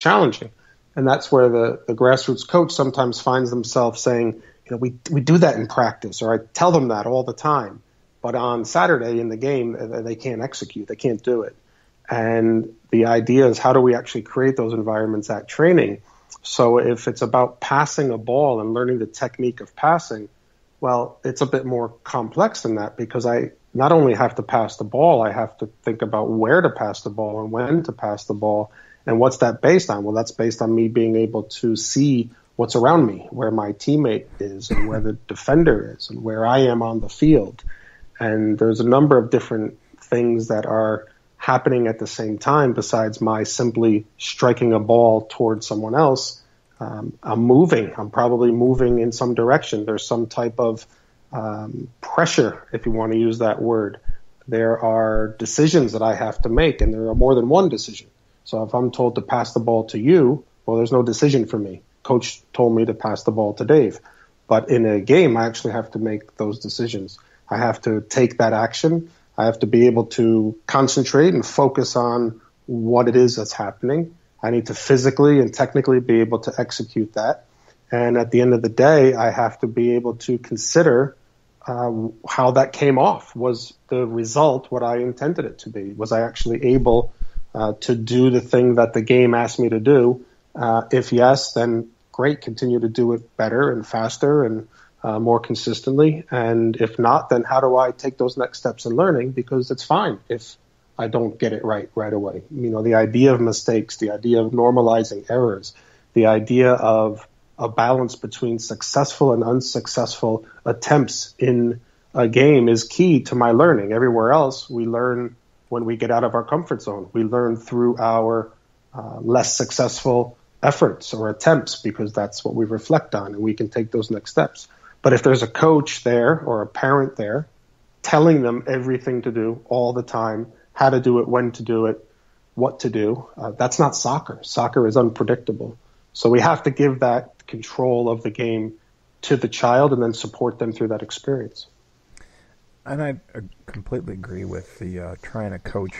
challenging. And that's where the grassroots coach sometimes finds themselves saying, we do that in practice, or I tell them that all the time. But on Saturday in the game, they can't execute. They can't do it. And the idea is, how do we actually create those environments at training? So if it's about passing a ball and learning the technique of passing, well, it's a bit more complex than that, because I not only have to pass the ball, I have to think about where to pass the ball and when to pass the ball. And what's that based on? Well, that's based on me being able to see what's around me, where my teammate is and where the defender is and where I am on the field. And there's a number of different things that are happening at the same time besides my simply striking a ball towards someone else. I'm moving. I'm probably moving in some direction. There's some type of pressure, if you want to use that word. There are decisions that I have to make, and there are more than one decision. So if I'm told to pass the ball to you, well, there's no decision for me. Coach told me to pass the ball to Dave. But in a game, I actually have to make those decisions. I have to take that action. I have to be able to concentrate and focus on what it is that's happening. I need to physically and technically be able to execute that. And at the end of the day, I have to be able to consider how that came off. Was the result what I intended it to be? Was I actually able to do the thing that the game asked me to do? If yes, then great, continue to do it better and faster and more consistently. And if not, then how do I take those next steps in learning? Because it's fine if I don't get it right away. The idea of mistakes, the idea of normalizing errors, the idea of a balance between successful and unsuccessful attempts in a game is key to my learning. Everywhere else, we learn when we get out of our comfort zone. We learn through our less successful efforts or attempts, because that's what we reflect on, and we can take those next steps. But if there's a coach there or a parent there telling them everything to do all the time, how to do it, when to do it, what to do, that's not soccer. Soccer is unpredictable. So we have to give that control of the game to the child and then support them through that experience. And I completely agree with the trying to coach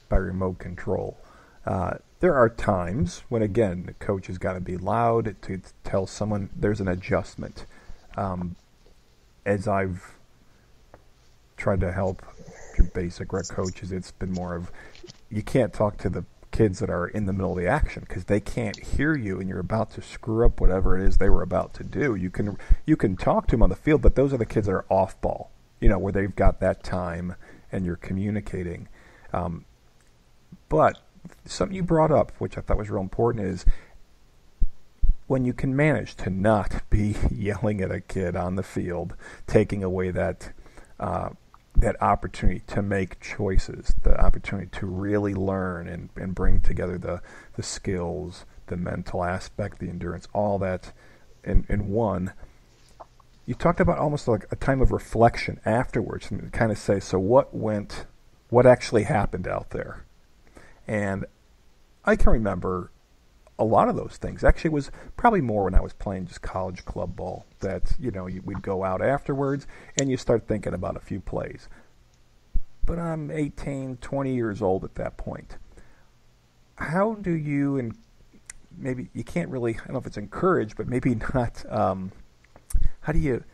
by remote control. There are times when, again, the coach has got to be loud to tell someone there's an adjustment. As I've tried to help your basic rec coaches, it's been more of, you can't talk to the kids that are in the middle of the action because they can't hear you and you're about to screw up whatever it is they were about to do. You can talk to them on the field, but those are the kids that are off ball, where they've got that time and you're communicating. But something you brought up, which I thought was real important, is when you can manage to not be yelling at a kid on the field, taking away that opportunity to make choices, the opportunity to really learn and bring together the skills, the mental aspect, the endurance, all that in one. You talked about almost like a time of reflection afterwards, and kind of say, so what actually happened out there? And I can remember a lot of those things. Actually, it was probably more when I was playing just college club ball that, we'd go out afterwards and you start thinking about a few plays. But I'm 18, 20 years old at that point. How do you, and maybe you can't really, I don't know if it's encouraged, but maybe not, how do you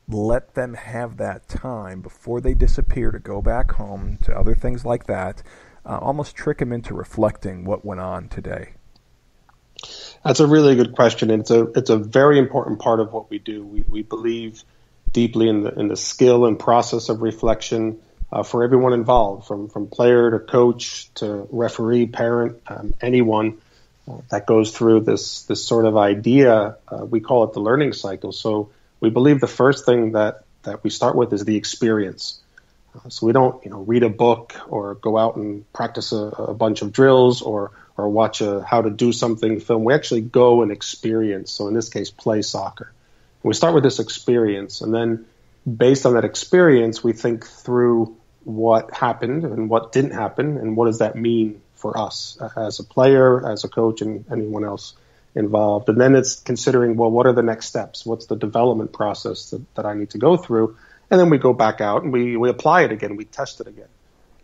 let them have that time before they disappear to go back home to other things like that, almost trick them into reflecting what went on today? That's a really good question, and it's a very important part of what we do. We believe deeply in the skill and process of reflection for everyone involved, from player to coach to referee, parent, anyone that goes through this sort of idea. We call it the learning cycle. So we believe the first thing that we start with is the experience. So we don't read a book or go out and practice a bunch of drills or watch how to do something film. We actually go and experience. So in this case, play soccer. And we start with this experience, and then based on that experience, we think through what happened and what didn't happen, and what does that mean for us as a player, as a coach, and anyone else involved. And then it's considering, well, what are the next steps? What's the development process that I need to go through? And then we go back out and we apply it again. We test it again.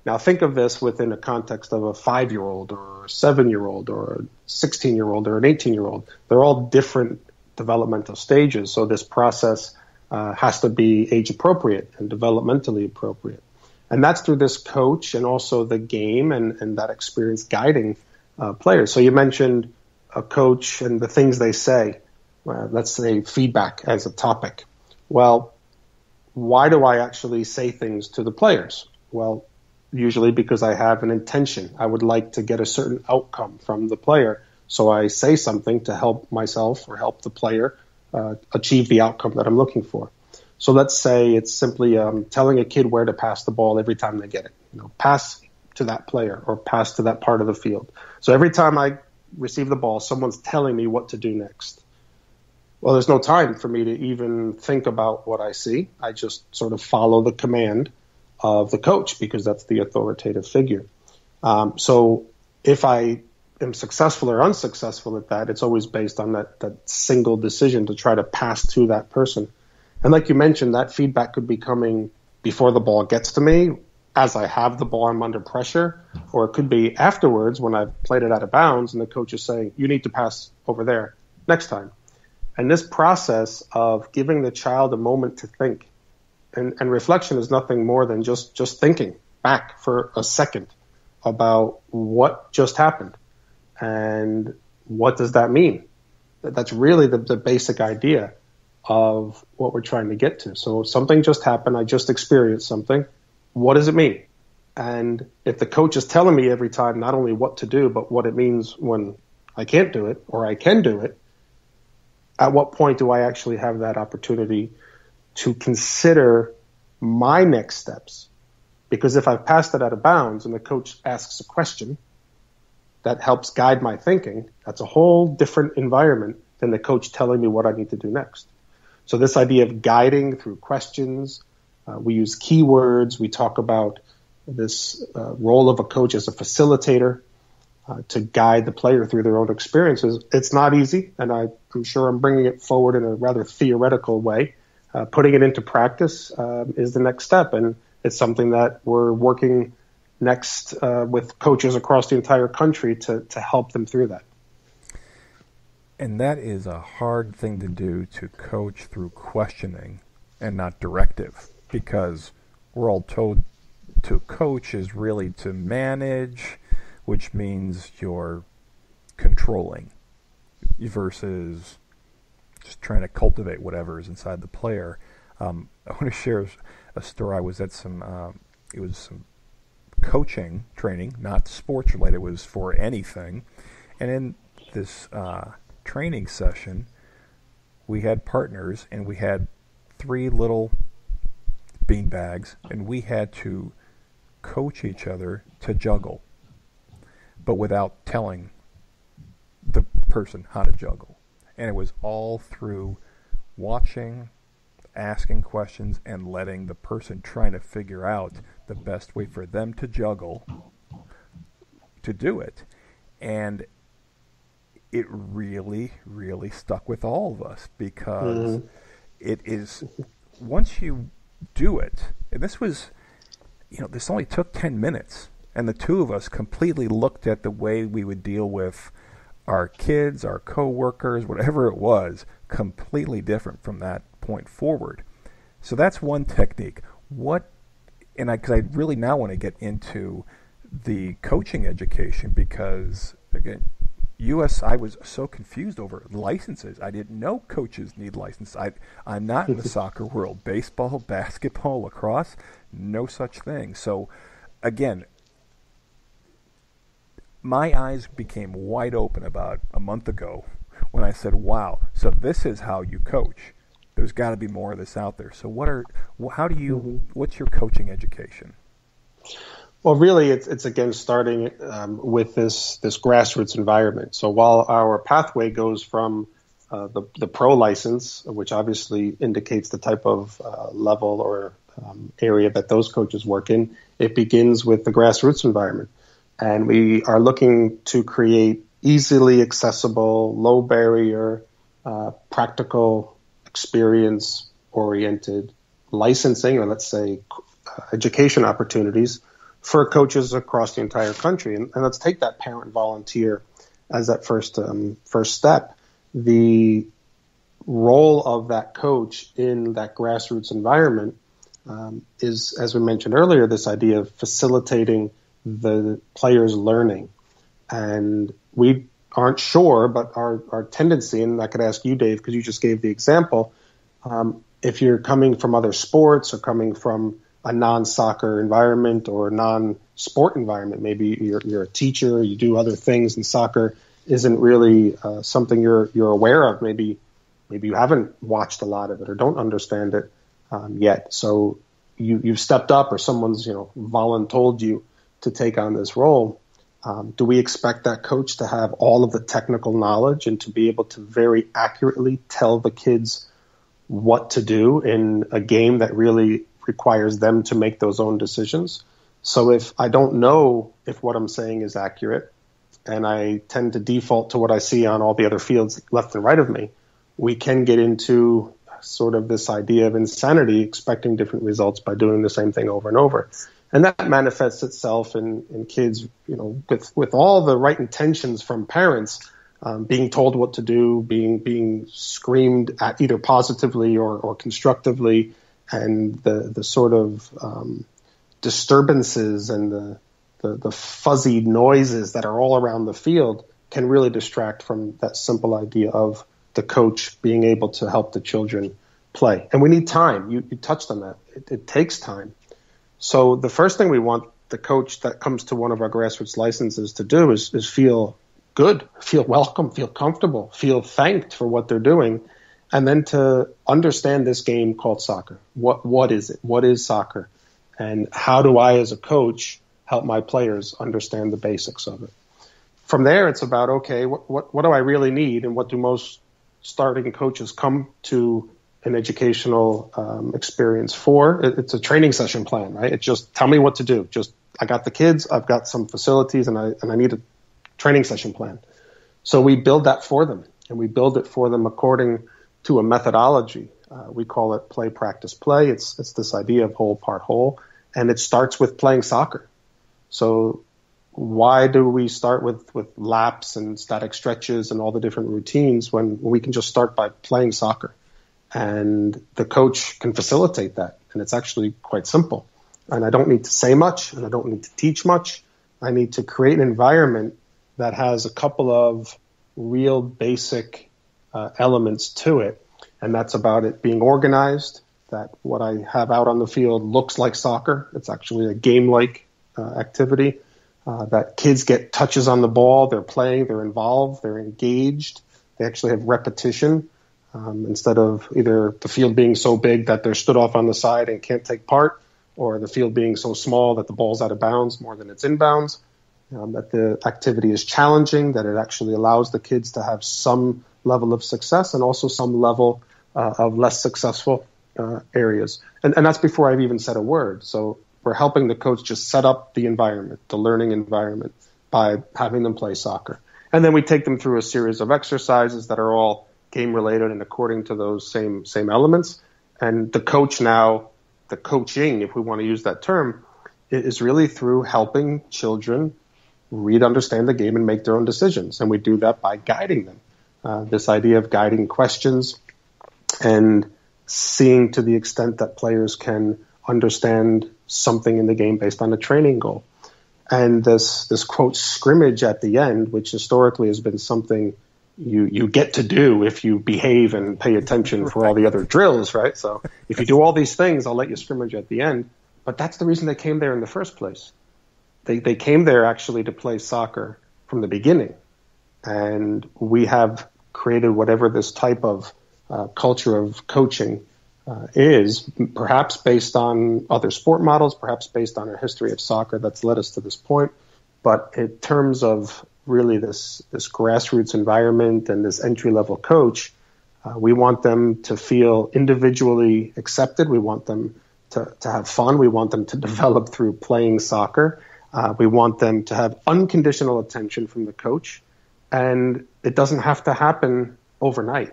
Now think of this within a context of a 5-year-old or a 7-year-old or a 16-year-old or an 18-year-old. They're all different developmental stages. So this process has to be age appropriate and developmentally appropriate. And that's through this coach and also the game and that experience guiding players. So you mentioned a coach and the things they say. Let's say feedback as a topic. Well, why do I actually say things to the players? Well, usually because I have an intention. I would like to get a certain outcome from the player. So I say something to help myself or help the player achieve the outcome that I'm looking for. So let's say it's simply telling a kid where to pass the ball every time they get it. Pass to that player or pass to that part of the field. So every time I receive the ball, someone's telling me what to do next. Well, there's no time for me to even think about what I see. I just sort of follow the command of the coach because that's the authoritative figure. So if I am successful or unsuccessful at that, it's always based on that single decision to try to pass to that person. And like you mentioned, that feedback could be coming before the ball gets to me, as I have the ball, I'm under pressure, or it could be afterwards when I've played it out of bounds and the coach is saying, you need to pass over there next time. And this process of giving the child a moment to think, and reflection is nothing more than just thinking back for a second about what just happened and what does that mean. That's really the basic idea of what we're trying to get to. So something just happened. I just experienced something. What does it mean? And if the coach is telling me every time not only what to do, but what it means when I can't do it or I can do it, at what point do I actually have that opportunity to consider my next steps? Because if I've passed it out of bounds and the coach asks a question that helps guide my thinking, that's a whole different environment than the coach telling me what I need to do next. So this idea of guiding through questions, we use keywords, we talk about this role of a coach as a facilitator, to guide the player through their own experiences. It's not easy, and I'm sure I'm bringing it forward in a rather theoretical way. Putting it into practice is the next step, and it's something that we're working next with coaches across the entire country to help them through that. And that is a hard thing to do, to coach through questioning and not directive, because we're all told to coach is really to manage, which means you're controlling versus just trying to cultivate whatever is inside the player. I want to share a story. I was at some coaching training, not sports related. It was for anything. And in this training session, we had partners, and we had 3 little bean bags, and we had to coach each other to juggle, but without telling the person how to juggle. And it was all through watching, asking questions, and letting the person trying to figure out the best way for them to juggle to do it. And it really, really stuck with all of us, because it is, once you do it, and this was, this only took 10 minutes. And the two of us completely looked at the way we would deal with our kids, our coworkers, whatever it was, completely different from that point forward. So that's one technique. Because I really now want to get into the coaching education, because again, I was so confused over licenses. I didn't know coaches need licenses. I'm not in the soccer world. Baseball, basketball, lacrosse, no such thing. So again, my eyes became wide open about a month ago when I said, wow, so this is how you coach. There's got to be more of this out there. So what's your coaching education? Well, really, it's again starting with this grassroots environment. So while our pathway goes from the pro license, which obviously indicates the type of level or area that those coaches work in, it begins with the grassroots environment. And we are looking to create easily accessible, low barrier, practical, experience-oriented licensing, or let's say education opportunities for coaches across the entire country. And let's take that parent volunteer as that first step. The role of that coach in that grassroots environment is, as we mentioned earlier, this idea of facilitating the players' learning. And we aren't sure, but our tendency, and I could ask you, Dave, because you just gave the example, if you're coming from other sports or coming from a non-soccer environment or non-sport environment, maybe you're a teacher, you do other things, and soccer isn't really something you're aware of. Maybe you haven't watched a lot of it or don't understand it yet. So you've stepped up, or someone's voluntold you to take on this role. Do we expect that coach to have all of the technical knowledge and to be able to very accurately tell the kids what to do in a game that really requires them to make those own decisions? So if I don't know if what I'm saying is accurate, and I tend to default to what I see on all the other fields left and right of me, we can get into sort of this idea of insanity, expecting different results by doing the same thing over and over. And that manifests itself in kids, with all the right intentions from parents, being told what to do, being screamed at either positively or constructively, and the sort of disturbances and the fuzzy noises that are all around the field can really distract from that simple idea of the coach being able to help the children play. And we need time. You touched on that. It takes time. So the first thing we want the coach that comes to one of our grassroots licenses to do is feel good, feel welcome, feel comfortable, feel thanked for what they're doing, and then to understand this game called soccer. What is it? What is soccer? And how do I, as a coach, help my players understand the basics of it? From there, it's about, okay, what do I really need, and what do most starting coaches come to an educational experience for? It's a training session plan, right? It's just tell me what to do. I got the kids, I've got some facilities, and I need a training session plan. So we build that for them, and we build it for them according to a methodology. We call it play, practice, play. It's this idea of whole, part, whole, and it starts with playing soccer. So why do we start with laps and static stretches and all the different routines when we can just start by playing soccer? And the coach can facilitate that. And it's actually quite simple. And I don't need to say much, and I don't need to teach much. I need to create an environment that has a couple of real basic elements to it. And that's about it being organized, that what I have out on the field looks like soccer. It's actually a game-like activity, that kids get touches on the ball, they're playing, they're involved, they're engaged, they actually have repetition, instead of either the field being so big that they're stood off on the side and can't take part, or the field being so small that the ball's out of bounds more than it's inbounds, that the activity is challenging, that it actually allows the kids to have some level of success and also some level of less successful areas. And that's before I've even said a word. So we're helping the coach just set up the environment, the learning environment, by having them play soccer. And then we take them through a series of exercises that are all game related and according to those same elements. And the coach now, the coaching, if we want to use that term, is really through helping children read, understand the game, and make their own decisions. And we do that by guiding them. This idea of guiding questions and seeing to the extent that players can understand something in the game based on a training goal. And this quote scrimmage at the end, which historically has been something you get to do if you behave and pay attention for all the other drills, right? So if you do all these things, I'll let you scrimmage at the end. But that's the reason they came there in the first place. They came there actually to play soccer from the beginning. And we have created whatever this type of culture of coaching is, perhaps based on other sport models, perhaps based on our history of soccer that's led us to this point. But in terms of really this grassroots environment and this entry-level coach, we want them to feel individually accepted. We want them to have fun. We want them to develop through playing soccer. We want them to have unconditional attention from the coach. And it doesn't have to happen overnight.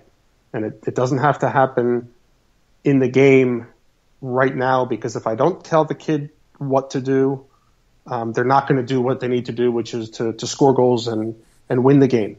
And it doesn't have to happen in the game right now, because if I don't tell the kid what to do, they're not going to do what they need to do, which is to score goals and win the game.